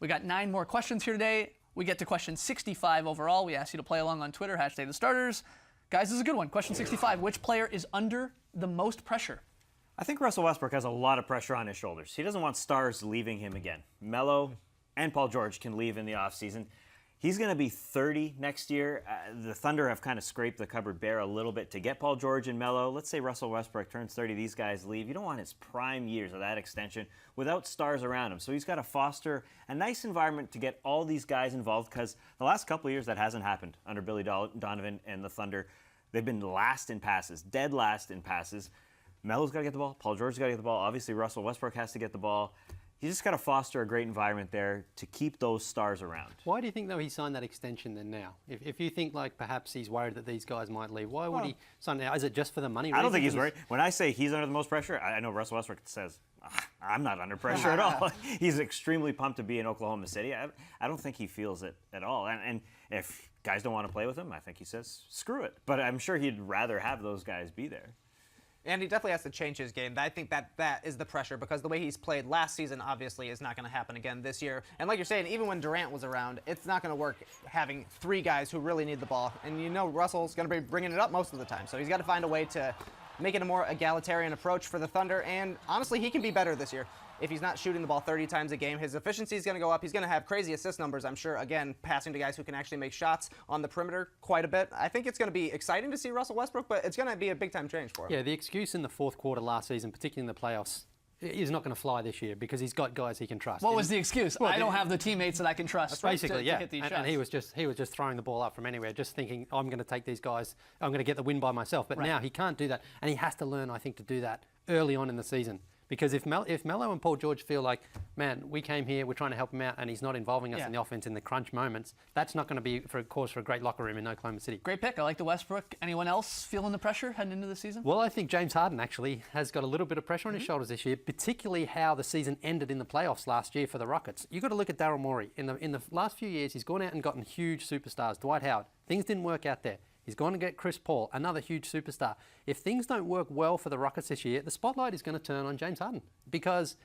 We got 9 more questions here today. We get to question 65 overall. We asked you to play along on Twitter, #TheStarters. Guys, this is a good one. Question 65, which player is under the most pressure? I think Russell Westbrook has a lot of pressure on his shoulders. He doesn't want stars leaving him again. Melo and Paul George can leave in the offseason. He's going to be 30 next year. The Thunder have kind of scraped the cupboard bare a little bit to get Paul George and Melo. Let's say Russell Westbrook turns 30, these guys leave. You don't want his prime years of that extension without stars around him. So he's got to foster a nice environment to get all these guys involved, because the last couple of years that hasn't happened under Billy Donovan and the Thunder. They've been last in passes, dead last in passes. Melo's got to get the ball. Paul George's got to get the ball. Obviously, Russell Westbrook has to get the ball. You just got to foster a great environment there to keep those stars around. Why do you think, though, he signed that extension then now? If you think, like, perhaps he's worried that these guys might leave, why would he sign it now? Is it just for the money? I don't think he's worried. When I say he's under the most pressure, I know Russell Westbrook says, I'm not under pressure at all. He's extremely pumped to be in Oklahoma City. I don't think he feels it at all. And if guys don't want to play with him, I think he says, screw it. But I'm sure he'd rather have those guys be there. And he definitely has to change his game. I think that is the pressure, because the way he's played last season obviously is not going to happen again this year. And like you're saying, even when Durant was around, it's not going to work having 3 guys who really need the ball. And you know Russell's going to be bringing it up most of the time. So he's got to find a way to make it a more egalitarian approach for the Thunder. And honestly, he can be better this year. If he's not shooting the ball 30 times a game, his efficiency is going to go up. He's going to have crazy assist numbers, I'm sure. Again, passing to guys who can actually make shots on the perimeter quite a bit. I think it's going to be exciting to see Russell Westbrook, but it's going to be a big-time change for him. Yeah, the excuse in the fourth quarter last season, particularly in the playoffs, is not going to fly this year because he's got guys he can trust. What was the excuse? Well, I don't have the teammates that I can trust. Basically, to yeah. hit these And he was just throwing the ball up from anywhere, just thinking, I'm going to take these guys, I'm going to get the win by myself. But now he can't do that, and he has to learn, I think, to do that early on in the season. Because if Melo and Paul George feel like, man, we came here, we're trying to help him out, and he's not involving us in the offense in the crunch moments, that's not going to be for a cause for a great locker room in Oklahoma City. Great pick. I like the Westbrook. Anyone else feeling the pressure heading into the season? Well, I think James Harden actually has got a little bit of pressure on his shoulders this year, particularly how the season ended in the playoffs last year for the Rockets. You've got to look at Daryl Morey. In the last few years, he's gone out and gotten huge superstars. Dwight Howard. Things didn't work out there. He's going to get Chris Paul, another huge superstar. If things don't work well for the Rockets this year, the spotlight is going to turn on James Harden, because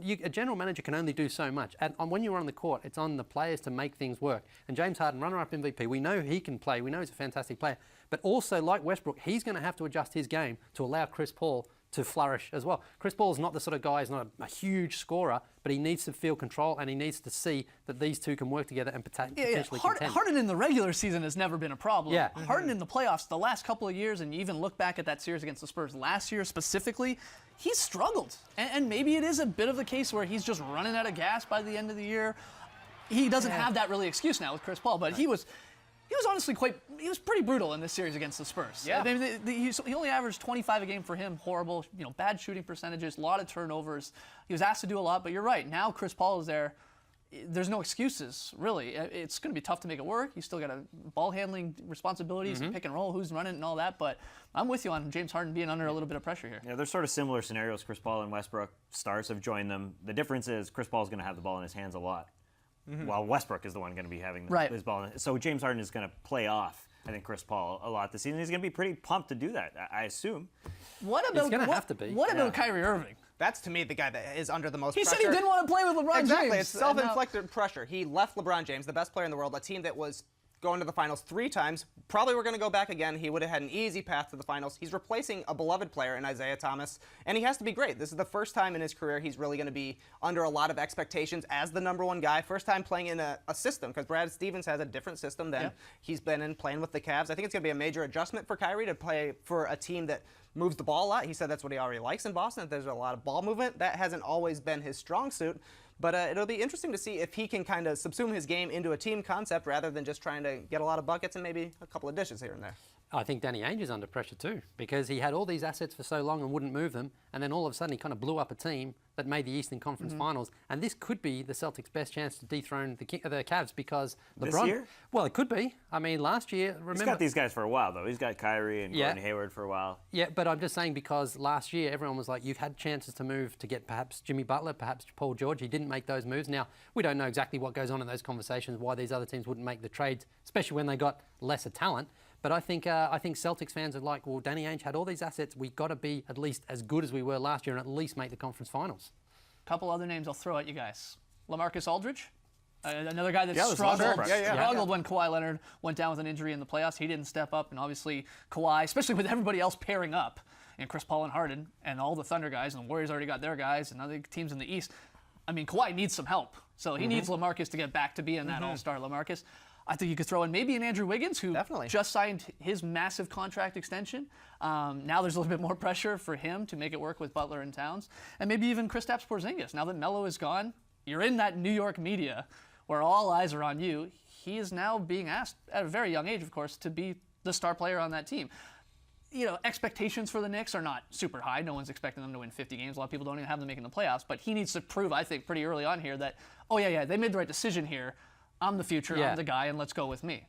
a general manager can only do so much. And when you're on the court, it's on the players to make things work. And James Harden, runner-up MVP, we know he can play. We know he's a fantastic player. But also, like Westbrook, he's going to have to adjust his game to allow Chris Paul to flourish as well. Chris Paul's not the sort of guy, he's not a huge scorer, but he needs to feel control, and he needs to see that these two can work together and potentially contend. Harden in the regular season has never been a problem. Yeah. Harden in the playoffs, the last couple of years, and you even look back at that series against the Spurs last year specifically, he's struggled. And maybe it is a bit of the case where he's just running out of gas by the end of the year. He doesn't have that really excuse now with Chris Paul, but he was honestly he was pretty brutal in this series against the Spurs. Yeah. I mean, he only averaged 25 a game for him, horrible, bad shooting percentages, a lot of turnovers. He was asked to do a lot, but you're right. Now Chris Paul is there. There's no excuses, really. It's going to be tough to make it work. You still got ball handling responsibilities, pick and roll, who's running and all that, but I'm with you on James Harden being under a little bit of pressure here. Yeah, they're sort of similar scenarios, Chris Paul and Westbrook. Stars have joined them. The difference is Chris Paul's going to have the ball in his hands a lot. While Westbrook is the one going to be having his ball. So James Harden is going to play off, I think, Chris Paul a lot this season. He's going to be pretty pumped to do that, I assume. What about, He's going to have to be. What about Kyrie Irving? That's, to me, the guy that is under the most He pressure. said he didn't want to play with LeBron James. Exactly. It's self-inflicted pressure. He left LeBron James, the best player in the world, a team that was going to the finals 3 times. Probably we're going to go back again. He would have had an easy path to the finals. He's replacing a beloved player in Isaiah Thomas, and he has to be great. This is the first time in his career he's really going to be under a lot of expectations as the #1 guy. First time playing in a system, because Brad Stevens has a different system than he's been in playing with the Cavs. I think it's going to be a major adjustment for Kyrie to play for a team that moves the ball a lot. He said that's what he already likes in Boston, that there's a lot of ball movement. That hasn't always been his strong suit. But it'll be interesting to see if he can kind of subsume his game into a team concept rather than just trying to get a lot of buckets and maybe a couple of dishes here and there. I think Danny Ainge is under pressure too, because he had all these assets for so long and wouldn't move them, and then all of a sudden he kind of blew up a team that made the Eastern Conference Finals, and this could be the Celtics' best chance to dethrone the Cavs, because LeBron... This year? Well, it could be. I mean, last year, remember... He's got these guys for a while, though. He's got Kyrie and Gordon Hayward for a while. Yeah, but I'm just saying, because last year everyone was like, you've had chances to move to get perhaps Jimmy Butler, perhaps Paul George. He didn't make those moves. Now, we don't know exactly what goes on in those conversations, why these other teams wouldn't make the trades, especially when they got lesser talent. But I think Celtics fans are like, well, Danny Ainge had all these assets. We've got to be at least as good as we were last year and at least make the conference finals. Couple other names I'll throw at you guys. LaMarcus Aldridge. Another guy that Yeah, there's lots of struggled, pressure. struggled when Kawhi Leonard went down with an injury in the playoffs. He didn't step up, and obviously Kawhi, especially with everybody else pairing up, and Chris Paul and Harden, and all the Thunder guys, and the Warriors already got their guys, and other teams in the East. I mean, Kawhi needs some help. So he needs LaMarcus to get back to being that all-star LaMarcus. I think you could throw in maybe an Andrew Wiggins, who Definitely. just signed his massive contract extension. Now there's a little bit more pressure for him to make it work with Butler and Towns. And maybe even Kristaps Porzingis. Now that Melo is gone, you're in that New York media where all eyes are on you. He is now being asked, at a very young age, of course, to be the star player on that team. You know, expectations for the Knicks are not super high. No one's expecting them to win 50 games. A lot of people don't even have them making the playoffs. But he needs to prove, I think, pretty early on here that, oh, yeah, they made the right decision here. I'm the future, Yeah. I'm the guy, and let's go with me.